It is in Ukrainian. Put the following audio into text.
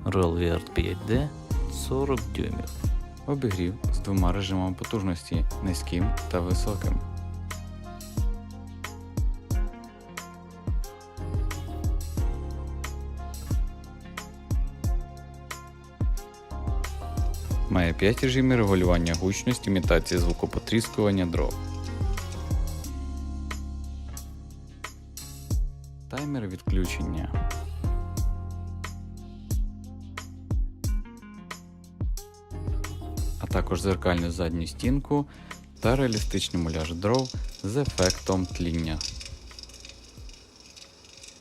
Rollwert 5D 40 дюймів. Обігрів з двома режимами потужності низьким та високим. Має 5 режимів регулювання гучності, імітації звукопотріскування дров. Таймер відключення. А також зеркальну задню стінку та реалістичний муляж дров з ефектом тління.